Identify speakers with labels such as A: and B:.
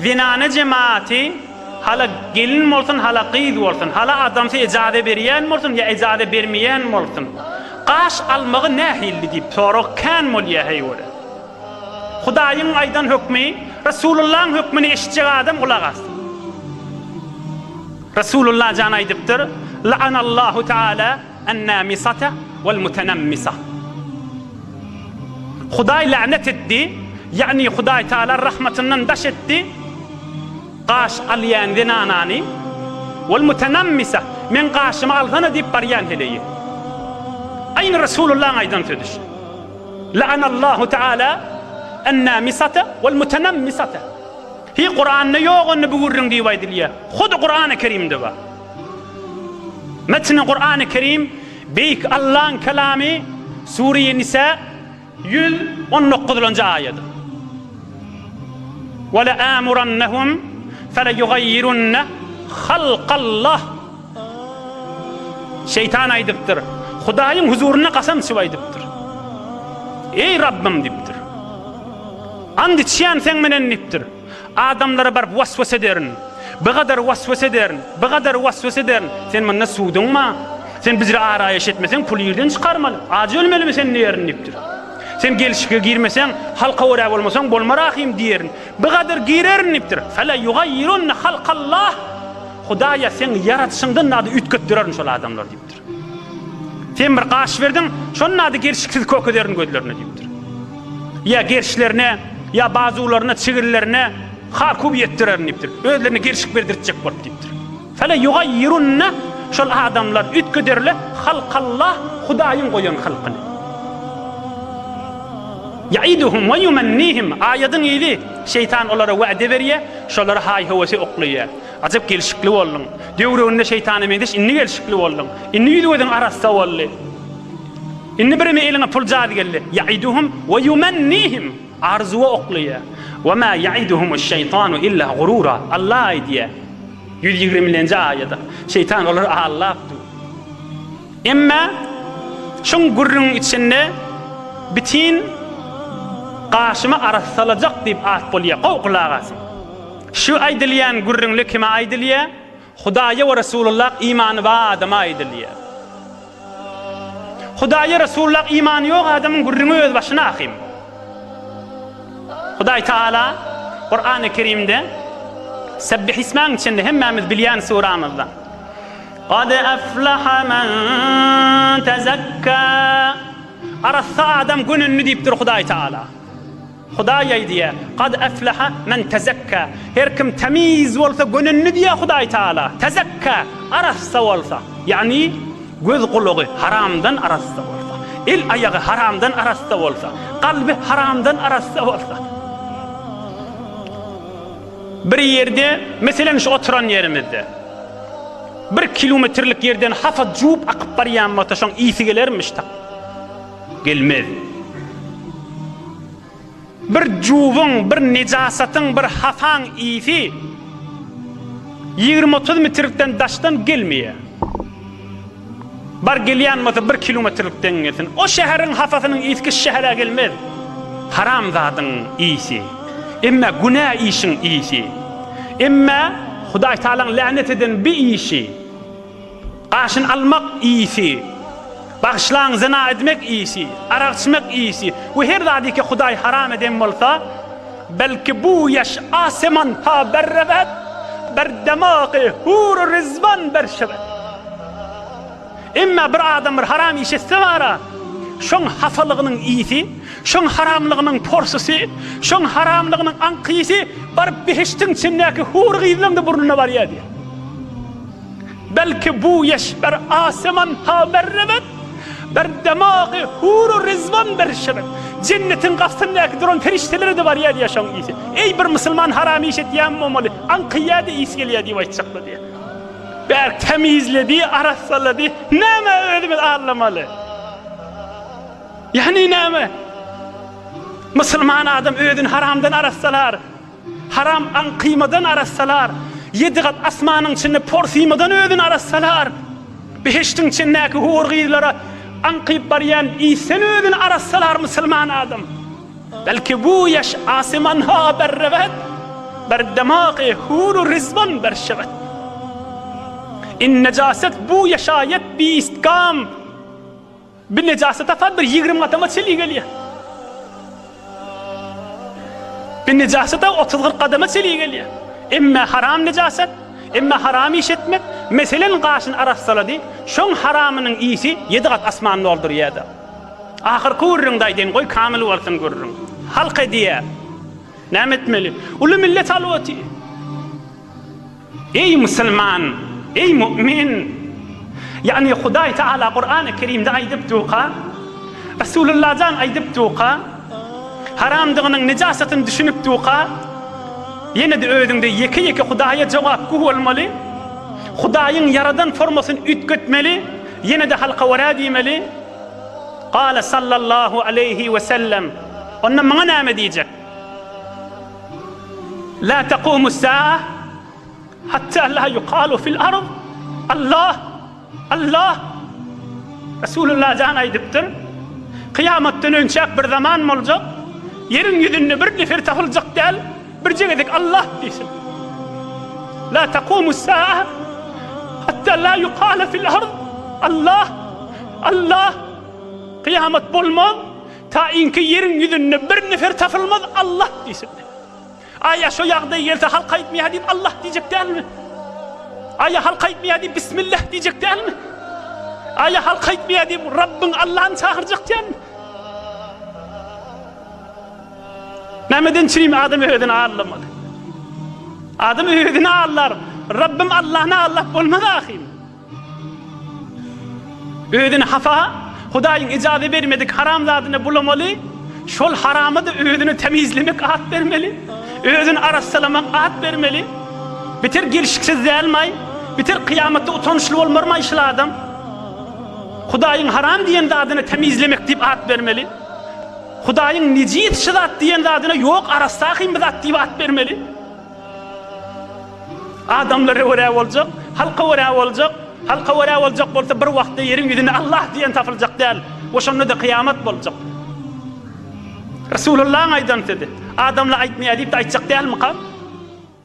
A: zinane cemaati hala gelin bolsun, hala qyz bolsun, hala adamsa ijade berýän bolsun, ya ijade bermeýän bolsun. Qaş almagy nähilli diýip sorak kan molýa heýwara. Hudaýyň aýdan hökmi, Rasulullah'ın hökmüni eşitjek adam kulak asyn. Rasulullah jan aýdypdyr: "La'anallahu ta'ala an-namisata wal mutanammisah." Hudaý lanet etdi, yani Hudaý Taala rahmetinden daş etdi. Qaş alýan zinanany wal mutanammisah, men qaşymy alsana diýip barýan heleýi. Aýny Rasulullah'ın aýdan söýdüş. La'anallahu ta'ala an-namisata wal mutanammisata. Hi Kur'an'da yok onu bugurrun diye vaydiliye. Hud Kur'an-ı Kerim'de var. Metni Kur'an-ı Kerim beyk Allah'ın kelami Suriye Nisa 119. ayeti. Ve la amurannahum fele yugayyirunne halqallah. Şeytan aydıptır. Hudaýyň huzuruna qasam süwaydypdyr. Ey Rabbim dipdir. And içýän sen menen nipdir. Adamlara bar waswasa ederin. Bu kadar waswasa ederin. Bu kadar waswasa ederin. Sen menne suwdyňma? Sen bizre araýaş etmesen pul ýerden çykarmaly. Ajy ölmelimi sen näyerin dipdir. Sen gelişike girmesen, halka wara bolmasaň bolmarahym diýerin. Bu kadar girerin dipdir. Fala yugayyirun halqallah. Hudaýa sen yaratyşyňdan nady ütgetdirerin şol adamlar dipdir. Sen bir qaş berdiň, şol nady gerçeksiz kökederin gözlerine dipdir. Ya gerçlerine, ya bazılarına, çigirlerine hakub yettirerin dipdir. Özlerine gerçek berdirtjek bolup dipdir. Fala yugayyirunna, şol adamlar ütgederle halqallah, Hudaýyň goýan halkyny. Ya'iduhum ve yumannihim, aýadyň ýyly şeytan olara wa'de berýär, şolara hay howasy oklaýar. Ajab gelişikli boldun. Döwründe şeytany mendeş inni gelişikli boldun. Inni ýüzüň arasda boldy. Inni birime eline pul jady geldi. Ya'iduhum ve yumannihim, arzuwa oklaýar. Ve ma ya'iduhumuş-şeytanu illa gurura. Allah aýdýär. 120-nji aýatda. Şeytan olar allapdy. Emma şoň gurrun içinde bitin qaşyma arassalajak diýip at bolýar. Gowqulagasyn. Şu aýdylýan gurrunly kime aýdylýar? Hudaýa we Rasulullah imany bar adama aýdylýar. Hudaýa Rasulullah imany ýok adamyň gurruny öz başyna ahym. Hudaý Taala Kur'an-ı Kerim'de Sebbih ismaň içinde hemmemiz bilýän suramyzda. Qad aflaha man tezakka. Arassa adam gününni diýipdir Hudaý Taala. Hudaý aýdýar: "Qad aflaha man tezakka." Her kim temiz bolsa gününni diýär Hudaý Taala. Tezakka arassa bolsa, yani göz kulagy haramdan arassa bolsa, el ayagy haramdan arassa bolsa, kalbi haramdan arassa bolsa. Bir yerde, meselen şu oturan yerimizde 1 kilometrlik yerden hafa jup akyp barýan bolsa, şoň isi gelermiş ta? Gelmez. Bir juwuň, bir nejasatyň, bir hafaň isi 20-30 metrlikden daşdan gelmeýär. Bar gelýän bolsa 1 kilometrlikden gelsin. O şäheriň hafasynyň isi şähere gelmez. Haram zadyň isi. Emma günah işin iyisi. Emma Hudaý Taalaň lanet eden bir işi. Qaşyn almak iyisi. Bağışlan zina etmek iyisi. Arak içmek iyisi. Bu her zady ki Hudaý haram eden bolsa, belki bu yaş aseman ha berrevet, ber demagy hur rizvan berşevet. Emma bir adam bir haram iş etse wara, şoň hafalygynyň iyisi, şoň haramlygynyň porsusy, şoň haramlygynyň anqysy bar behiştiň içindäki hur gyzlygyň burnuna barýar diýär. Belki bu yaş ber aseman ha berrevet, ber demagy hur rizvan berşevet. Cennetin gafsyndaky duran ferişteleri de barýar diýär şoň iyisi. Ey bir musulman haram iş etýän bolmaly, anqyýady iyisi gelýär diýip aýtjaklar diýär. Ber temizledi, arassaladı, näme ödümüz ağlamaly. Yani näme? Musulman adam ödün haramdan arassalar, haram anqymadan arassalar, 7 gat asmanyň içinde porsymadan ödün arassalar, behiştiň içindäki hur gyzlara anqyp barýan isen ödün arassalar musulman adam. Belki bu yaş aseman ha berrevet, بر دماغ حور و رضوان بر شود. این نجاست بو یشاید 20 گام به نجاست فقط بر 20 قدم چلی گلیه. به نجاست 30 قدم چلی گلیه. اما حرام نجاست اما حرامی şetmek. Meselen qaşın arasaladı. Şoň haramynyň iyisi 7 gat asman doldurýardy. Ahir kurrun daýdyn goý kamil bolsun gurrun. Halk ediýär. Näme etmeli? Uly millet alwaty. Ey musulman, ey mu'min. Yani Hudaý Taala Qur'an-ı Kerimde aýdyp tuqa, Rasulullah aýdyp tuqa, haramdygynyň nejasatyny düşünüp tuqa. Yine de özüňde ýeke Hudaýa jogap bolmaly. Hudaýyň yaradan formasyny ütgetmeli. Yine de halka wara diýmeli. Qala sallallahu aleyhi ve sellem. Onda maňa näme diýjek? La taqumu as-sa'a hatta la yuqalu fil ard Allah Allah. Rasulullah aýdypdyr. Kıyamatdan önçek bir zaman boljak. Yerin ýüzünde bir nefer tapyljak däl. Bir jegedek Allah diýsin. La taqumu as-sa'a hatta la yuqala fil ard Allah Allah. Kıyamet bolmaz ta inki yerin ýüzünde bir nefer tapylmaz Allah diýsin. Aya şu ýagdaý gelse halka aýtmaýar diýip Allah diýjek dälmi? Aya halka aýtmaýar diýip bismillah diýjek dälmi? Aya halka aýtmaýar diýip Rabbin Allah'ın çağırjak dälmi? Nämeden çirim adam öýüdini anlamaly. Adam öýüdini anlar. Rabbim Allah'na Allah bolmaz ahim. Öýüdini hafa, Hudaýyň ijazet bermedik haram zadyny bulamaly. Şol haramy da öýüdini temizlemek at bermeli. Öýüdini arassalamak at bermeli. Biter gelişiksiz dälmay, biter kıyamatda utançly bolmarmay şol adam. Hudaýyň haram diýen zadyny temizlemek diýip at bermeli. Hudaýyň nijit şizat diýen zadyna ýok arasahym bir zat diýip at bermeli. Adamlar wara boljak, halka wara boljak. Halka wara boljak bolsa bir wagtda yerin ýüzüne Allah diýen tapyljak däl. Oşonda da kıyamat boljak. Rasulullah aýdan dedi. Adamlar aýtmaýar diýip aýtjak dälmi?